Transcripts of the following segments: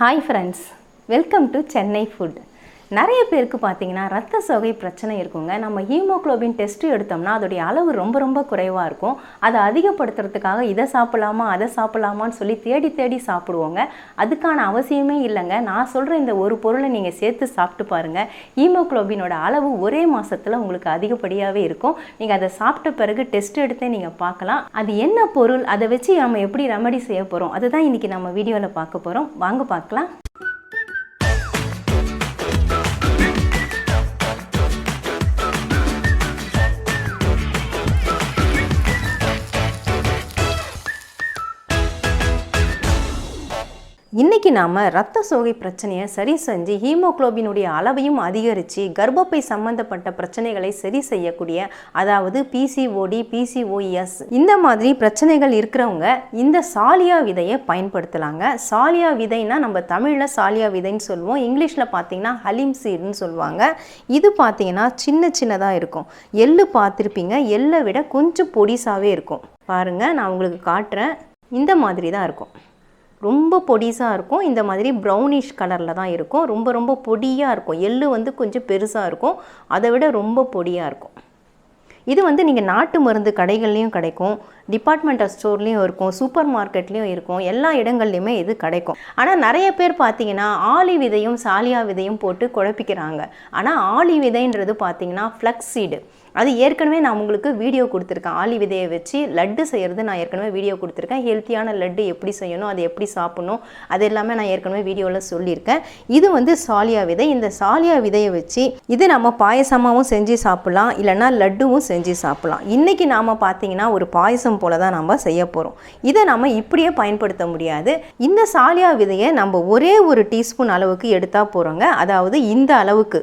Hi friends, welcome to Chennai food. நிறைய பேருக்கு பாத்தீங்கன்னா இரத்த சோகை பிரச்சனை இருக்குங்க. நம்ம ஹீமோகுளோபின் டெஸ்ட் எடுத்தோம்னா அதோட அளவு ரொம்ப குறைவா இருக்கும். அதை அதிகப்படுத்துறதுக்காக இத சாப்பிடலாமா அத சாப்பிடலாமான்னு சொல்லி தேடி சாப்பிடுவோங்க. அதுக்கான அவசியமே இல்லங்க. நான் சொல்ற இந்த ஒரு பொருளை நீங்க சேர்த்து சாப்பிட்டு பாருங்க. ஹீமோகுளோபினோட அளவு ஒரே மாசத்துல உங்களுக்கு அதிகப்படியாவே இருக்கும். நீங்க அதை சாப்பிட்ட பிறகு டெஸ்ட் எடுத்தே நீங்க பார்க்கலாம். அது என்ன பொருள், அதை வச்சு நாம எப்படி ரெமெடி செய்ய போறோம், அதுதான் இன்னைக்கு நம்ம வீடியோல பார்க்க போறோம். வாங்க பார்க்கலாம். இன்னைக்கு நாம இரத்த சோகை பிரச்சனையை சரி செஞ்சு ஹீமோகுளோபினுடைய அளவையும் அதிகரித்து கர்ப்பப்பை சம்பந்தப்பட்ட பிரச்சனைகளை சரி செய்யக்கூடிய, அதாவது பிசிஓடி, பிசிஓஎஸ் இந்த மாதிரி பிரச்சனைகள் இருக்கிறவங்க இந்த சாலியா விதையை பயன்படுத்தலாங்க. சாலியா விதைனா நம்ம தமிழில் சாலியா விதைன்னு சொல்லுவோம், இங்கிலீஷில் பார்த்தீங்கன்னா ஹலீம் சீடுன்னு சொல்லுவாங்க. இது பார்த்தீங்கன்னா சின்னதாக இருக்கும். எள்ளு பார்த்துருப்பீங்க, எள்ளை விட கொஞ்சம் பொடிசாவே இருக்கும். பாருங்க, நான் உங்களுக்கு காட்டுறேன். இந்த மாதிரி தான் இருக்கும். ரொம்ப பொடிசாக இருக்கும். இந்த மாதிரி ப்ரௌனிஷ் கலரில் தான் இருக்கும். ரொம்ப பொடியாக இருக்கும். எள்ளு கொஞ்சம் பெருசாக இருக்கும். அதை விட ரொம்ப பொடியாக இருக்கும். இது நீங்கள் நாட்டு மருந்து கடைகள்லையும் கிடைக்கும், டிபார்ட்மெண்டல் ஸ்டோர்லேயும் இருக்கும், சூப்பர் மார்க்கெட்லேயும் இருக்கும். எல்லா இடங்கள்லையுமே இது கிடைக்கும். ஆனால் நிறைய பேர் பார்த்தீங்கன்னா ஆளி விதையும் சாலியா விதையும் போட்டு குழப்பிக்கிறாங்க. ஆனால் ஆளி விதைன்றது பார்த்தீங்கன்னா ஃப்ளக்ஸ் சீடு. அது ஏற்கனவே நான் உங்களுக்கு வீடியோ கொடுத்துருக்கேன். ஆளி விதையை வச்சு லட்டு செய்கிறது நான் ஏற்கனவே வீடியோ கொடுத்துருக்கேன். ஹெல்த்தியான லட்டு எப்படி செய்யணும், அது எப்படி சாப்பிடணும், அது எல்லாமே நான் ஏற்கனவே வீடியோவில் சொல்லியிருக்கேன். இது சாலியா விதை. இந்த சாலியா விதையை வச்சு இது நம்ம பாயசமாகவும் செஞ்சு சாப்பிட்லாம், இல்லைன்னா லட்டுவும் செஞ்சு சாப்பிட்லாம். இன்றைக்கி நாம் பார்த்தீங்கன்னா ஒரு பாயசம் போல தான் நம்ம செய்ய போகிறோம். இதை நம்ம இப்படியே பயன்படுத்த முடியாது. இந்த சாலியா விதையை நம்ம ஒரே ஒரு டீஸ்பூன் அளவுக்கு எடுத்தால் போகிறோங்க. அதாவது இந்த அளவுக்கு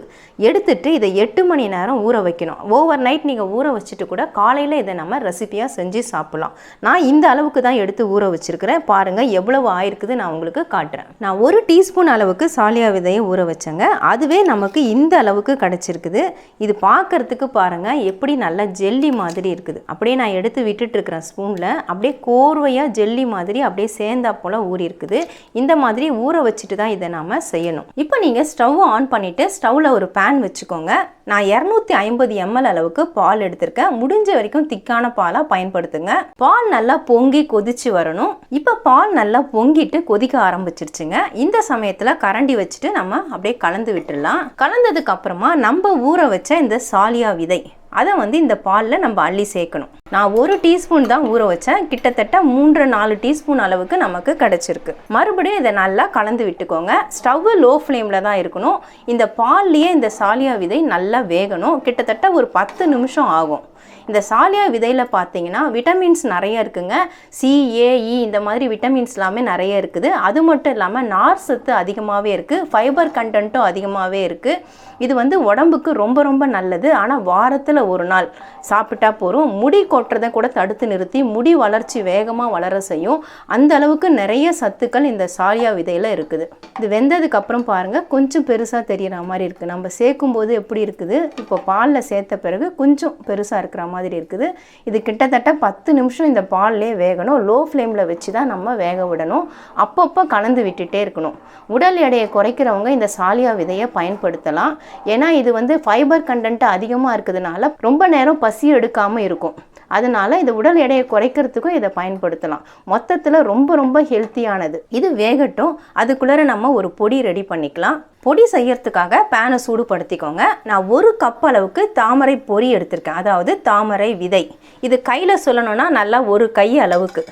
எடுத்துட்டு இதை 8 மணி நேரம் ஊற வைக்கணும். ஓவர் நைட் நீங்கள் ஊற வச்சுட்டு கூட காலையில் இதை நம்ம ரெசிபியாக செஞ்சு சாப்பிட்லாம். நான் இந்த அளவுக்கு தான் எடுத்து ஊற வச்சுருக்கிறேன். பாருங்கள் எவ்வளவு ஆயிருக்குது, நான் உங்களுக்கு காட்டுறேன். நான் 1 டீஸ்பூன் அளவுக்கு சாலியா விதையை ஊற வச்சேங்க. அதுவே நமக்கு இந்த அளவுக்கு கிடச்சிருக்குது. இது பார்க்கறதுக்கு பாருங்கள் எப்படி நல்லா ஜெல்லி மாதிரி இருக்குது. அப்படியே நான் எடுத்து விட்டுட்டு இருக்கிறேன் ஸ்பூனில். அப்படியே கோர்வையாக ஜெல்லி மாதிரி அப்படியே சேர்ந்தா போல் ஊறி இருக்குது. இந்த மாதிரி ஊற வச்சுட்டு தான் இதை நாம் செய்யணும். இப்போ நீங்கள் ஸ்டவ் ஆன் பண்ணிவிட்டு ஸ்டவ்வில் ஒரு பேன் வச்சுக்கோங்க. நான் 250 ml அளவுக்கு பால் எடுத்திருக்கேன். முடிஞ்ச வரைக்கும் திக்கான பாலாக பயன்படுத்துங்க. பால் நல்லா பொங்கி கொதிச்சு வரணும். இப்போ பால் நல்லா பொங்கிட்டு கொதிக்க ஆரம்பிச்சிருச்சுங்க. இந்த சமயத்தில் கரண்டி வச்சுட்டு நம்ம அப்படியே கலந்து விட்டுடலாம். கலந்ததுக்கு அப்புறமா நம்ம ஊற வச்ச இந்த சாலியா விதை அதை இந்த பாலில் நம்ம அள்ளி சேர்க்கணும். நான் 1 டீஸ்பூன் தான் ஊற வச்சேன். கிட்டத்தட்ட 3-4 டீஸ்பூன் அளவுக்கு நமக்கு கிடச்சிருக்கு. மறுபடியும் இதை நல்லா கலந்து விட்டுக்கோங்க. ஸ்டவ் லோ ஃப்ளேமில் தான் இருக்கணும். இந்த பால்லையே இந்த சாலியா விதை நல்லா வேகணும். கிட்டத்தட்ட ஒரு 10 நிமிஷம் ஆகும். இந்த சாலியா விதையில் பார்த்தீங்கன்னா விட்டமின்ஸ் நிறைய இருக்குங்க. சி, ஏ, இ இந்த மாதிரி விட்டமின்ஸ் எல்லாமே நிறைய இருக்குது. அது மட்டும் இல்லாமல் நார் சத்து அதிகமாகவே இருக்குது. ஃபைபர் கண்டென்ட்டும் அதிகமாகவே இருக்குது. இது உடம்புக்கு ரொம்ப நல்லது. ஆனால் வாரத்தில் ஒரு நாள் சாப்பிட்டா போகிறோம். முடி கொட்டுறதை கூட தடுத்து நிறுத்தி முடி வளர்ச்சி வேகமாக வளர செய்யும். அந்த அளவுக்கு நிறைய சத்துக்கள் இந்த சாலியா விதையில் இருக்குது. இது வெந்ததுக்கு அப்புறம் பாருங்கள் கொஞ்சம் பெருசாக தெரிகிற மாதிரி இருக்குது. நம்ம சேர்க்கும் போது எப்படி இருக்குது, இப்போ பாலில் சேர்த்த பிறகு கொஞ்சம் பெருசாக இருக்கிற மாதிரி இருக்குது. இது கிட்டத்தட்ட 10 நிமிஷம் இந்த பால்லே வேகணும். லோ ஃப்ளேமில் வச்சு தான் நம்ம வேக விடணும். அப்பப்போ கலந்து விட்டுட்டே இருக்கணும். உடல் எடையை குறைக்கிறவங்க இந்த சாலியா விதையை பயன்படுத்தலாம். ஏன்னா இது ஃபைபர் கண்டென்ட் அதிகமாக இருக்கிறதுனால ரொம்ப நேரம் பசி எடுக்காமல் இருக்கும். அதனால இது உடல் எடையை குறைக்கிறதுக்கும் இதை பயன்படுத்தலாம். மொத்தத்தில் ரொம்ப ஹெல்த்தியானது. இது வேகட்டும். அதுக்குள்ளே நம்ம ஒரு பொடி ரெடி பண்ணிக்கலாம். பொடி செய்யறதுக்காக பேனை சூடுபடுத்திக்கோங்க. நான் 1 கப் அளவுக்கு தாமரை பொரி எடுத்திருக்கேன், அதாவது தாமரை விதை. இது கையில் சொல்லணும்னா நல்லா ஒரு கை அளவுக்கு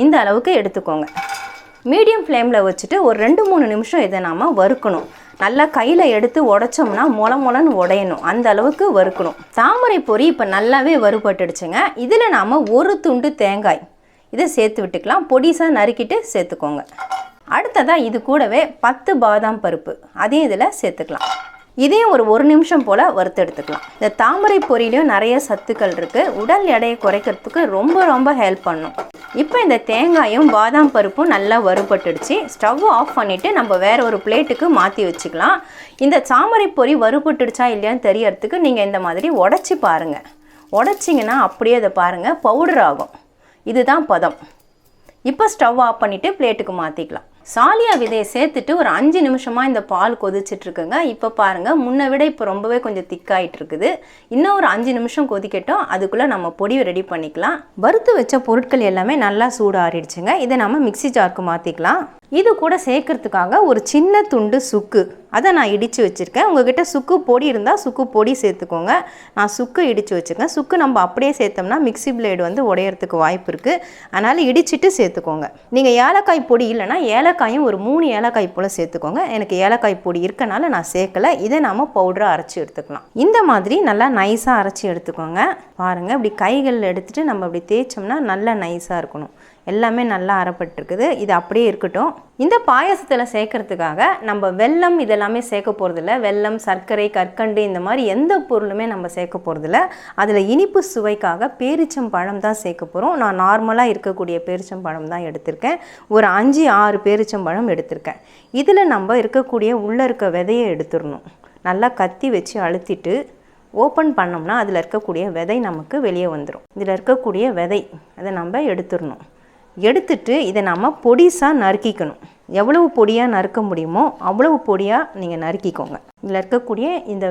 இந்த அளவுக்கு எடுத்துக்கோங்க. மீடியம் ஃப்ளேமில் வச்சுட்டு ஒரு 2-3 நிமிஷம் இதை நாம் வறுக்கணும். நல்லா கையில் எடுத்து உடைச்சோம்னா மொளன்னு உடையணும், அந்த அளவுக்கு வறுக்கணும். தாமரை பொரி இப்போ நல்லாவே வறுபட்டுடுச்சுங்க. இதில் நாம் 1 துண்டு தேங்காய் இதை சேர்த்து விட்டுக்கலாம். பொடிசாக நறுக்கிட்டு சேர்த்துக்கோங்க. அடுத்ததாக இது கூடவே 10 பாதாம் பருப்பு அதையும் இதில் சேர்த்துக்கலாம். இதையும் ஒரு 1 நிமிஷம் போல் வறுத்து எடுத்துக்கலாம். இந்த தாமரை பொரியிலையும் நிறைய சத்துக்கள் இருக்குது. உடல் எடையை குறைக்கிறதுக்கு ரொம்ப ஹெல்ப் பண்ணும். இப்போ இந்த தேங்காயும் பாதாம் பருப்பும் நல்லா வறுபட்டுடுச்சு. ஸ்டவ் ஆஃப் பண்ணிவிட்டு நம்ம வேறு ஒரு பிளேட்டுக்கு மாற்றி வச்சுக்கலாம். இந்த தாமரை பொரி வறுபட்டுடுச்சா இல்லையான்னு தெரியறதுக்கு நீங்கள் இந்த மாதிரி உடச்சி பாருங்கள். உடைச்சிங்கன்னா அப்படியே அதை பாருங்கள் பவுடர் ஆகும். இதுதான் பதம். இப்போ ஸ்டவ் ஆஃப் பண்ணிவிட்டு பிளேட்டுக்கு மாற்றிக்கலாம். சாலியா விதையை சேர்த்துட்டு ஒரு 5 நிமிஷமாக இந்த பால் கொதிச்சிட்ருக்குங்க. இப்போ பாருங்கள், முன்னை விட இப்போ ரொம்பவே கொஞ்சம் திக்காயிட்டு இருக்குது. இன்னும் ஒரு 5 நிமிஷம் கொதிக்கட்டும். அதுக்குள்ளே நம்ம பொடியை ரெடி பண்ணிக்கலாம். வறுத்து வச்ச பொருட்கள் எல்லாமே நல்லா சூடாறிடுச்சுங்க. இதை நம்ம மிக்சி ஜாருக்கு மாற்றிக்கலாம். இது கூட சேர்க்கறதுக்காக ஒரு சின்ன துண்டு சுக்கு, அதை நான் இடித்து வச்சுருக்கேன். உங்கள்கிட்ட சுக்கு பொடி இருந்தால் சுக்கு பொடி சேர்த்துக்கோங்க. நான் சுக்கு இடித்து வச்சுருக்கேன். சுக்கு நம்ம அப்படியே சேர்த்தோம்னா மிக்சி பிளேடு வந்து உடையறதுக்கு வாய்ப்பு இருக்குது. அதனால் இடிச்சிட்டு சேர்த்துக்கோங்க. நீங்கள் ஏலக்காய் பொடி இல்லைனா ஏலக்காயும் ஒரு 3 ஏலக்காய் போல் சேர்த்துக்கோங்க. எனக்கு ஏலக்காய் பொடி இருக்கனால நான் சேர்க்கலை. இதை நம்ம பவுடராக அரைச்சி எடுத்துக்கலாம். இந்த மாதிரி நல்லா நைஸாக அரைச்சி எடுத்துக்கோங்க. பாருங்கள், இப்படி கைகளில் எடுத்துகிட்டு நம்ம இப்படி தேய்ச்சோம்னா நல்லா நைஸாக இருக்கணும். எல்லாமே நல்லா அரைப்பட்டுருக்குது. இது அப்படியே இருக்கட்டும். இந்த பாயசத்தில் சேர்க்கறதுக்காக நம்ம வெல்லம் இதெல்லாமே சேர்க்க போகிறதில்ல. வெல்லம், சர்க்கரை, கற்கண்டு இந்த மாதிரி எந்த பொருளுமே நம்ம சேர்க்க போகிறதில்ல. அதில் இனிப்பு சுவைக்காக பேரிச்சம்பழம் தான் சேர்க்க போகிறோம். நான் நார்மலாக இருக்கக்கூடிய பேரிச்சம்பழம் தான் எடுத்திருக்கேன். ஒரு 5-6 பேரிச்சம்பழம் எடுத்திருக்கேன். இதில் நம்ம இருக்கக்கூடிய உள்ளே இருக்க விதையை எடுத்துடணும். நல்லா கத்தி வச்சு அழுத்திட்டு ஓப்பன் பண்ணோம்னா அதில் இருக்கக்கூடிய விதை நமக்கு வெளியே வந்துடும். இதில் இருக்கக்கூடிய விதை அதை நம்ம எடுத்துடணும். எடுத்துட்டு இதை நம்ம பொடிசாக நறுக்கிக்கணும். எவ்வளவு பொடியாக நறுக்க முடியுமோ அவ்வளவு பொடியாக நீங்கள் நறுக்கிக்கோங்க. இதில் இருக்கக்கூடிய இந்த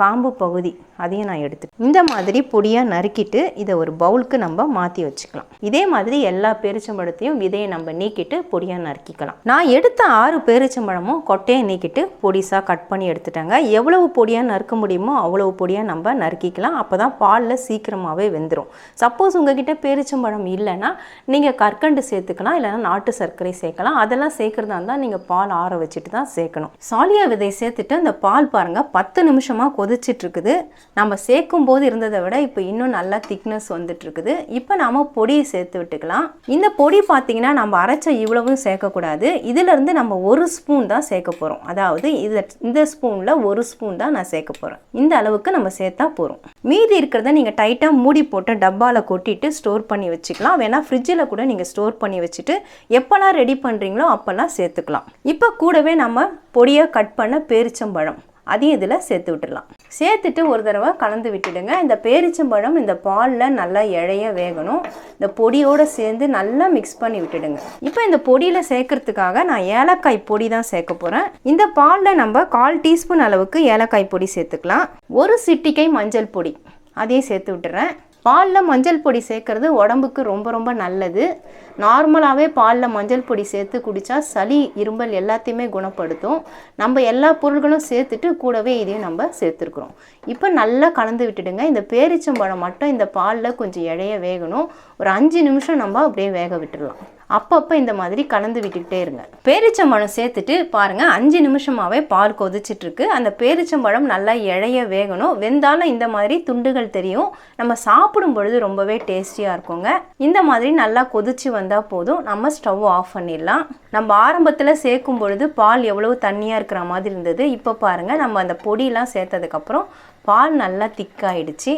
காம்பு பகுதி அதையும் நான் எடுத்துக்கேன். இந்த மாதிரி பொடியாக நறுக்கிட்டு இதை ஒரு பவுலுக்கு நம்ம மாற்றி வச்சுக்கலாம். இதே மாதிரி எல்லா பேரிச்சம்பழத்தையும் விதையை நம்ம நீக்கிட்டு பொடியாக நறுக்கிக்கலாம். நான் எடுத்த 6 பேரிச்சம்பழமும் கொட்டையை நீக்கிட்டு பொடிசாக கட் பண்ணி எடுத்துட்டாங்க. எவ்வளவு பொடியாக நறுக்க முடியுமோ அவ்வளவு பொடியாக நம்ம நறுக்கிக்கலாம். அப்போ தான் பாலில் சீக்கிரமாகவே வெந்துடும். சப்போஸ் உங்ககிட்ட பேரிச்சம்பழம் இல்லைன்னா நீங்கள் கற்கண்டு சேர்த்துக்கலாம், இல்லைன்னா நாட்டு சர்க்கரை சேர்க்கலாம். அதெல்லாம் சேர்க்கறதா இருந்தால் நீங்கள் பால் ஆற வச்சுட்டு தான் சேர்க்கணும். சாலியா விதை சேர்த்துட்டு அந்த பால் பாருங்கள் 10 நிமிஷமாக கொதிச்சிட்டு இருக்குது. நம்ம சேர்க்கும் போது இருந்ததை விட இப்போ இன்னும் நல்லா திக்னஸ் வந்துட்டு இருக்குது. இப்போ நாம பொடியை சேர்த்து விட்டுக்கலாம். இந்த பொடி பார்த்தீங்கன்னா நம்ம அரைச்ச இவ்வளவும் சேர்க்கக்கூடாது. இதிலிருந்து நம்ம 1 ஸ்பூன் தான் சேர்க்க போகிறோம். அதாவது இந்த ஸ்பூனில் 1 ஸ்பூன் தான் நான் சேர்க்க போகிறேன். இந்த அளவுக்கு நம்ம சேர்த்தா போகிறோம். மீதி இருக்கிறத நீங்கள் டைட்டாக மூடி போட்டு டப்பாவில் கொட்டிட்டு ஸ்டோர் பண்ணி வச்சுக்கலாம். வேணா ஃப்ரிட்ஜில் கூட நீங்கள் ஸ்டோர் பண்ணி வச்சுட்டு எப்போல்லாம் ரெடி பண்ணுறீங்களோ அப்போல்லாம் சேர்த்துக்கலாம். இப்போ கூடவே நம்ம பொடியை கட் பண்ண பேரிச்சம்பழம் அதையும் இதில் சேர்த்து விட்டுடலாம். சேர்த்துட்டு ஒரு தடவை கலந்து விட்டுடுங்க. இந்த பேரிச்சம்பழம் இந்த பாலில் நல்லா இழைய வேகணும். இந்த பொடியோடு சேர்ந்து நல்லா மிக்ஸ் பண்ணி விட்டுடுங்க. இப்போ இந்த பொடியில் சேர்க்கறதுக்காக நான் ஏலக்காய் பொடி தான் சேர்க்க போகிறேன். இந்த பாலில் நம்ம 1/4 டீஸ்பூன் அளவுக்கு ஏலக்காய் பொடி சேர்த்துக்கலாம். 1 சிட்டிகை மஞ்சள் பொடி அதையும் சேர்த்து விட்டுறேன். பாலில் மஞ்சள் பொடி சேர்க்கறது உடம்புக்கு ரொம்ப ரொம்ப நல்லது. நார்மலாகவே பாலில் மஞ்சள் பொடி சேர்த்து குடித்தா சளி, இரும்பல் எல்லாத்தையுமே குணப்படுத்தும். நம்ம எல்லா பொருள்களும் சேர்த்துட்டு கூடவே இதையும் நம்ம சேர்த்துருக்குறோம். இப்போ நல்லா கலந்து விட்டுடுங்க. இந்த பேரிச்சம்பழம் மட்டும் இந்த பாலில் கொஞ்சம் இழைய வேகணும். ஒரு 5 நிமிஷம் நம்ம அப்படியே வேக விட்டுடலாம். அப்பப்போ இந்த மாதிரி கலந்து விட்டுக்கிட்டே இருங்க. பேரிச்சம்பழம் சேர்த்துட்டு பாருங்கள் 5 நிமிஷமாகவே பால் கொதிச்சிட்ருக்கு. அந்த பேரிச்சம்பழம் நல்லா இழைய வேகணும். வெந்தாலும் இந்த மாதிரி துண்டுகள் தெரியும். நம்ம சாப்பிடும் பொழுது ரொம்பவே டேஸ்டியாக இருக்குங்க. இந்த மாதிரி நல்லா கொதிச்சு வந்தால் போதும். நம்ம ஸ்டவ் ஆஃப் பண்ணிடலாம். நம்ம ஆரம்பத்தில் சேர்க்கும் பொழுது பால் எவ்வளவு தண்ணியாக இருக்கிற மாதிரி இருந்தது. இப்போ பாருங்கள், நம்ம அந்த பொடியெலாம் சேர்த்ததுக்கப்புறம் பால் நல்லா திக்காயிடுச்சு.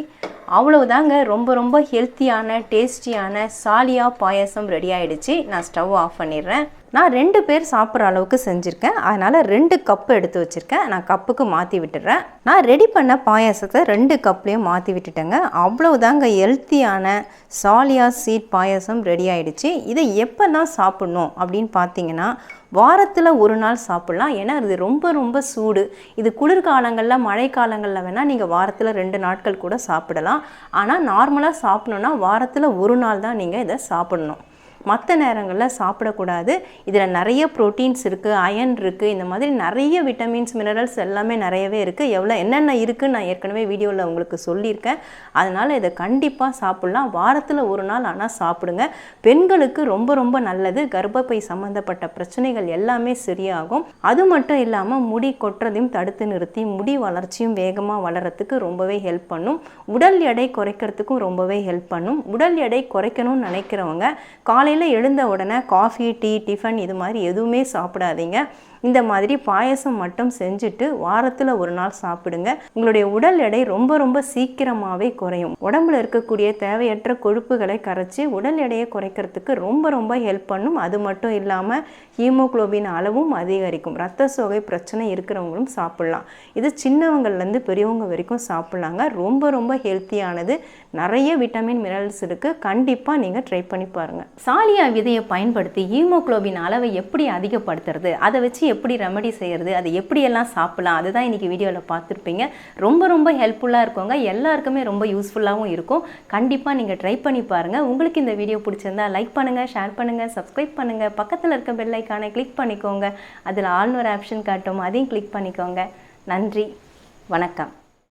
அவ்வளவுதாங்க. ரொம்ப ரொம்ப ஹெல்த்தியான டேஸ்டியான சாலியா பாயசம் ரெடி ஆகிடுச்சு. நான் ஸ்டவ் ஆஃப் பண்ணிடுறேன். நான் 2 பேர் சாப்பிட்ற அளவுக்கு செஞ்சுருக்கேன். அதனால் 2 கப்பு எடுத்து வச்சுருக்கேன். நான் கப்புக்கு மாற்றி விட்டுறேன். நான் ரெடி பண்ண பாயசத்தை 2 கப்லேயும் மாற்றி விட்டுட்டேங்க. அவ்வளவுதாங்க, ஹெல்த்தியான சாலியா சீட் பாயசம் ரெடி ஆகிடுச்சு. இதை எப்போல்லாம் சாப்பிட்ணும் அப்படின்னு பார்த்தீங்கன்னா வாரத்தில் 1 நாள் சாப்பிட்லாம். ஏன்னா இது ரொம்ப ரொம்ப சூடு. இது குளிர்காலங்களில், மழை காலங்களில் வேணால் நீங்கள் வாரத்தில் 2 நாட்கள் கூட சாப்பிடலாம். ஆனால் நார்மலாக சாப்பிட்ணுன்னா வாரத்தில் 1 நாள் தான் நீங்கள் இதை சாப்பிடணும். மற்ற நேரங்களில் சாப்பிடக்கூடாது. இதில் நிறைய ப்ரோட்டீன்ஸ் இருக்குது, அயன் இருக்குது, இந்த மாதிரி நிறைய விட்டமின்ஸ், மினரல்ஸ் எல்லாமே நிறையவே இருக்குது. என்னென்ன இருக்குதுன்னு நான் ஏற்கனவே வீடியோவில் உங்களுக்கு சொல்லியிருக்கேன். அதனால் இதை கண்டிப்பாக சாப்பிட்லாம். வாரத்தில் 1 நாள் ஆனால் சாப்பிடுங்க. பெண்களுக்கு ரொம்ப ரொம்ப நல்லது. கர்ப்பப்பை சம்மந்தப்பட்ட பிரச்சனைகள் எல்லாமே சரியாகும். அது மட்டும் இல்லாமல் முடி கொட்டுறதையும் தடுத்து நிறுத்தி முடி வளர்ச்சியும் வேகமாக வளர்கிறதுக்கு ரொம்பவே ஹெல்ப் பண்ணும். உடல் எடை குறைக்கிறதுக்கும் ரொம்பவே ஹெல்ப் பண்ணும். உடல் எடை குறைக்கணும்னு நினைக்கிறவங்க காலையில் எழுந்த உடனே காஃபி, டீ, டிஃபன் இது மாதிரி எதுவுமே சாப்பிடாதீங்க. இந்த மாதிரி பாயசம் மட்டும் செஞ்சுட்டு வாரத்தில் 1 நாள் சாப்பிடுங்க. உங்களுடைய உடல் எடை ரொம்ப ரொம்ப சீக்கிரமாகவே குறையும். உடம்புல இருக்கக்கூடிய தேவையற்ற கொழுப்புகளை கரைச்சி உடல் எடையை குறைக்கிறதுக்கு ரொம்ப ரொம்ப ஹெல்ப் பண்ணும். அது மட்டும் இல்லாமல் ஹீமோகுளோபின் அளவும் அதிகரிக்கும். இரத்த சோகை பிரச்சனை இருக்கிறவங்களும் சாப்பிட்லாம். இது சின்னவங்கள்லேருந்து பெரியவங்க வரைக்கும் சாப்பிட்லாங்க. ரொம்ப ரொம்ப ஹெல்த்தியானது. நிறைய விட்டமின் மினரல்ஸ் இருக்குது. கண்டிப்பாக நீங்கள் ட்ரை பண்ணி பாருங்கள். டாலியா விதையை பயன்படுத்தி ஹீமோகுளோபின் அளவை எப்படி அதிகப்படுத்துறது, அதை வச்சு எப்படி ரெமெடி செய்கிறது, அதை எப்படியெல்லாம் சாப்பிடலாம், அதுதான் இன்றைக்கி வீடியோவில் பார்த்துருப்பீங்க. ரொம்ப ஹெல்ப்ஃபுல்லாக இருக்குங்க. எல்லாருக்குமே ரொம்ப யூஸ்ஃபுல்லாகவும் இருக்கும். கண்டிப்பாக நீங்கள் ட்ரை பண்ணி பாருங்கள். உங்களுக்கு இந்த வீடியோ பிடிச்சிருந்தா லைக் பண்ணுங்கள், ஷேர் பண்ணுங்கள், சப்ஸ்கிரைப் பண்ணுங்கள். பக்கத்தில் இருக்க பெல் ஐக்கானை கிளிக் பண்ணிக்கோங்க. அதில் ஆல்னு ஒரு ஆப்ஷன் காட்டும், அதையும் கிளிக் பண்ணிக்கோங்க. நன்றி, வணக்கம்.